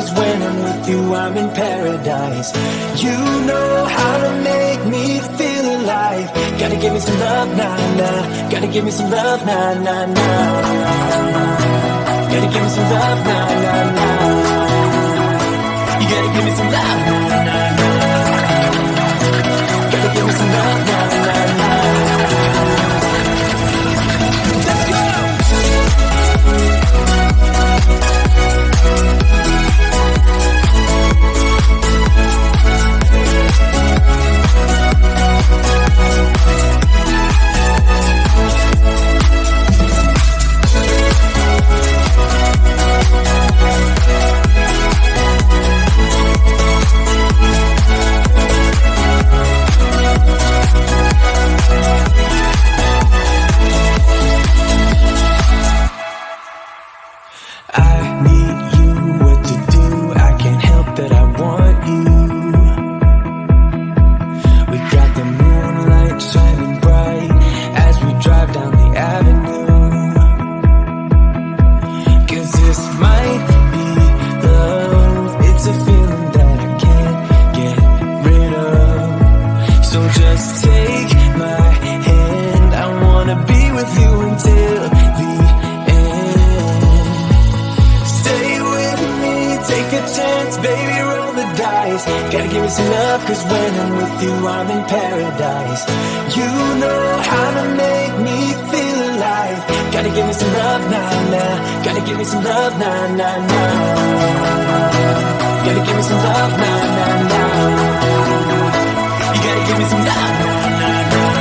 'cause when I'm with you I'm in paradise. You know how to make me feel alive. Gotta give me some love, nah, nah. Gotta give me some love, nah, nah, nah. Gotta give me some love, nah, nah, nah. You gotta give me some love, nah, nah, nah. Gotta give me some love, nah, nah, nah. Let's go! Gotta give me some love, 'cause when I'm with you I'm in paradise. You know how to make me feel alive. Gotta give me some love, nah, nah. Gotta give me some love, nah, nah, nah. Gotta give me some love, nah, nah, nah. You gotta give me some love, nah, nah, nah.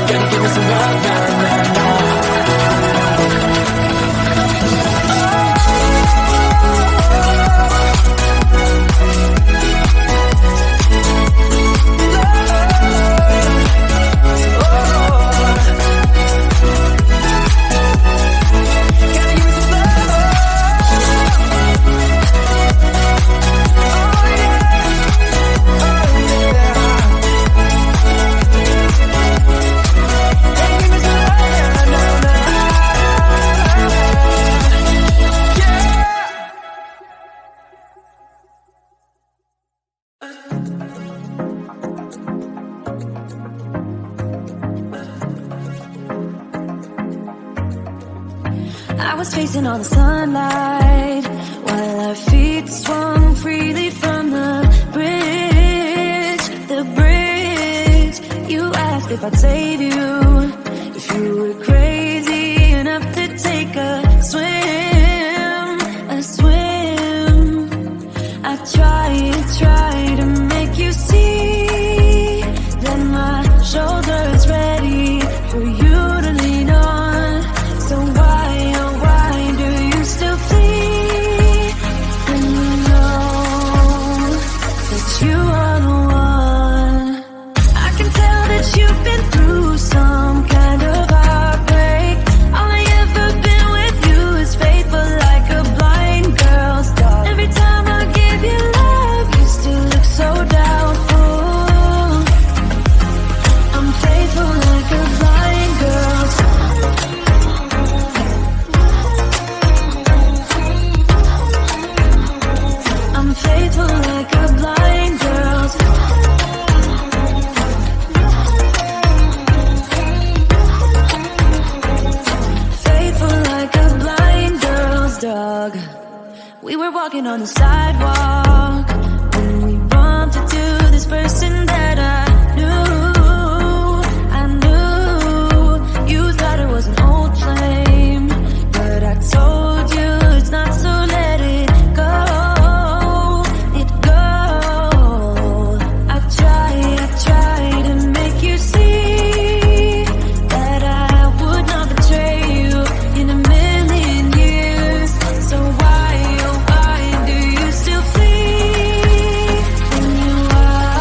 Gotta give me some love, nah, nah, nah. I was facing all the sunlight while our feet swung freely from the bridge. The bridge. You asked if I'd save you, if you were crazy enough to take a swim, a swim. I tried to make you see that my shoulder is ready for you to lean on. So why do you still flee when you know that you are the one? I can tell that you've been through some kind of heartbreak. All I ever been with you is faithful like a blind girl's dog. Every time I give you love, you still look so doubtful. I'm faithful like a blind girl's dog. I'm faithful like a blind girl's faithful like a blind girl's dog. We were walking on the sidewalk when we bumped into this person that I knew. You thought it was an old flame, but I told you it's not, so let it go. I tried to make you see that I would not betray you in a million years. So why do you still flee when you are?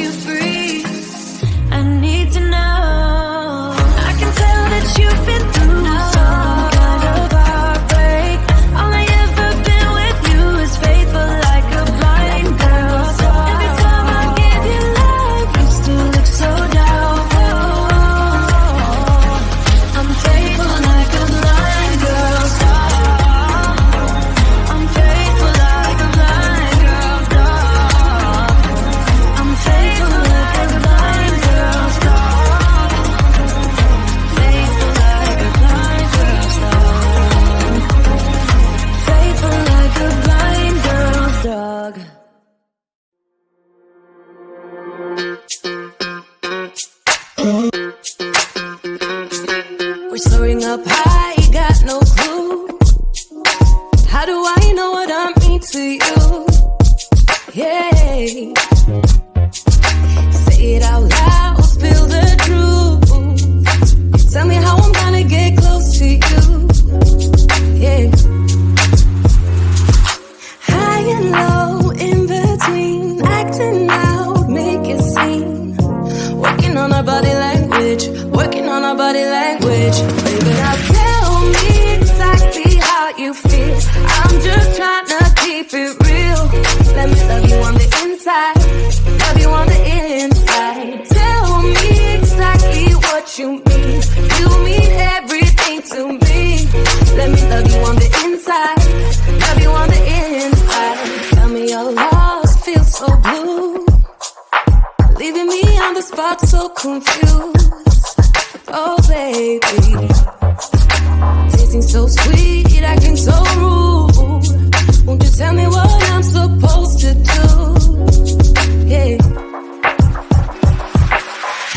you free. I need to know. I can tell that you've been through some kind of heartbreak. All I ever been with you is faithful like a blind girl. Every time I give you love, you still look so doubtful. I'm faithful like a blind girl. I'm faithful like a blind girl. I'm faithful like a blind girl. Faithful like a blind girl. Faithful like a blind girl's dog. We're soaring up high, got no clue. How do I know what I mean to you? Yeah. Say it out loud, spill the truth. Tell me how I'm gonna get close to you. Yeah. High and low, in between, acting out, make it seem. Working on our body language, working on our body language. Baby, now tell me exactly how you feel. I'm just trying to keep it real. Let me love you on the inside, love you on the inside. Tell me exactly what you mean. You mean everything to me. Let me love you on the inside, love you on the inside. Tell me you're lost, feel so blue. Leaving me on the spot so confused. Oh baby, tasting so sweet, acting so rude. Won't you tell me what I'm supposed to do? Yeah.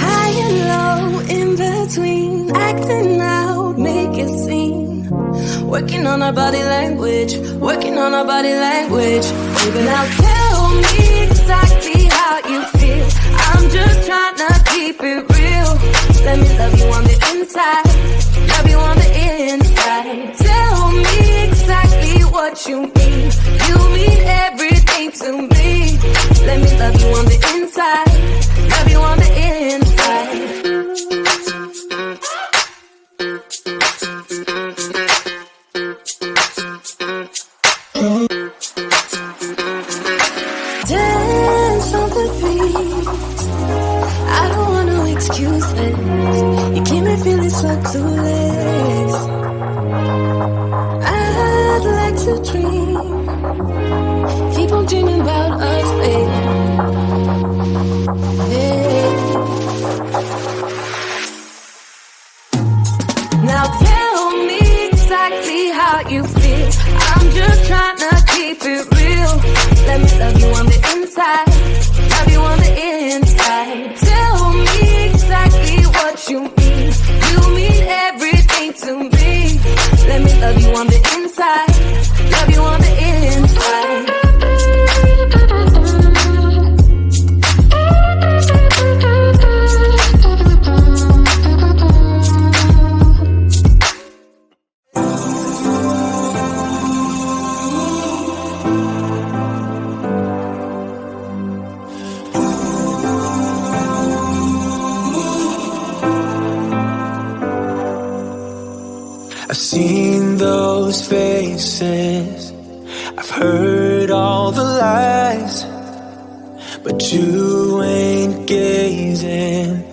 High and low, in between, acting out, make it seem. Working on our body language, working on our body language. Baby, now tell me exactly how you feel. I'm just trying to keep it real. Let me love you on the inside, love you on the inside. Tell me exactly what you mean. You mean everything to me. Let me love you on the inside, love you on the inside. Dance on the beat. I don't want no excuses. You keep me feeling so clueless. I'd like to dream. Keep on dreaming about us, baby. Yeah. Now tell me exactly how you feel. I'm just trying to keep it real. Let me love you on the inside, love you on the inside. Tell me exactly what you mean. You mean everything to me. Let me love you on the inside, love you on the inside. I've seen those faces, I've heard all the lies, but you ain't gazing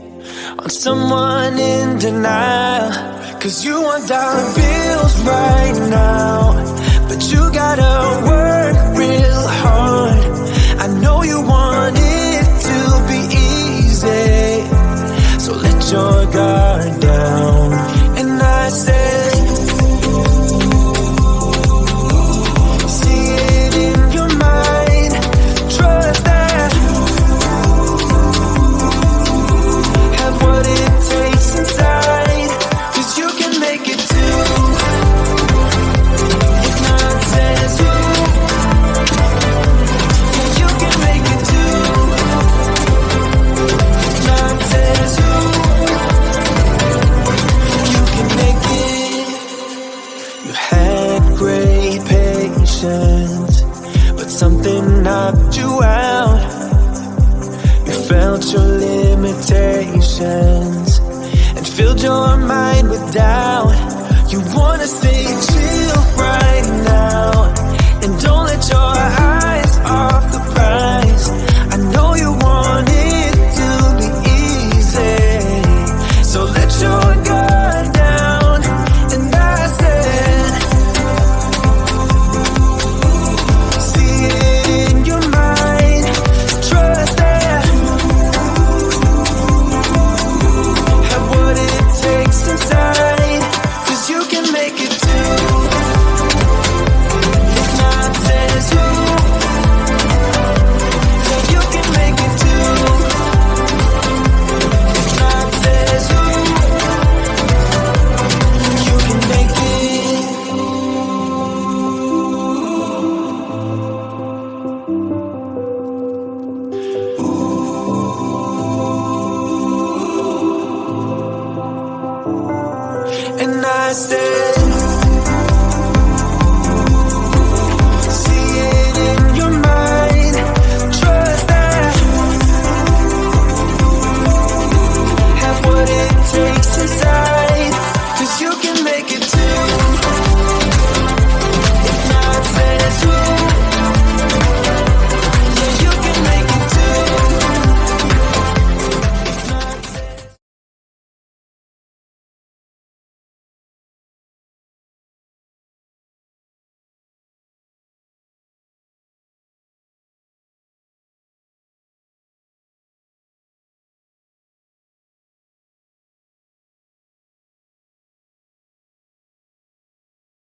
on someone in denial. 'Cause you want dollar bills right now, but you gotta work real hard. I know you want it to be easy, so let your guard down. And I said, out your limitations and filled your mind with doubt. You wanna stay chill right now and don't let your eyes off the prize. I know you want it to be easy, so let your guard down. And I said, see it in your mind, trust that, have what it takes inside, 'cause you can make it too. If not says who, yeah, you can make it too. If not says who, you can make it. And I said,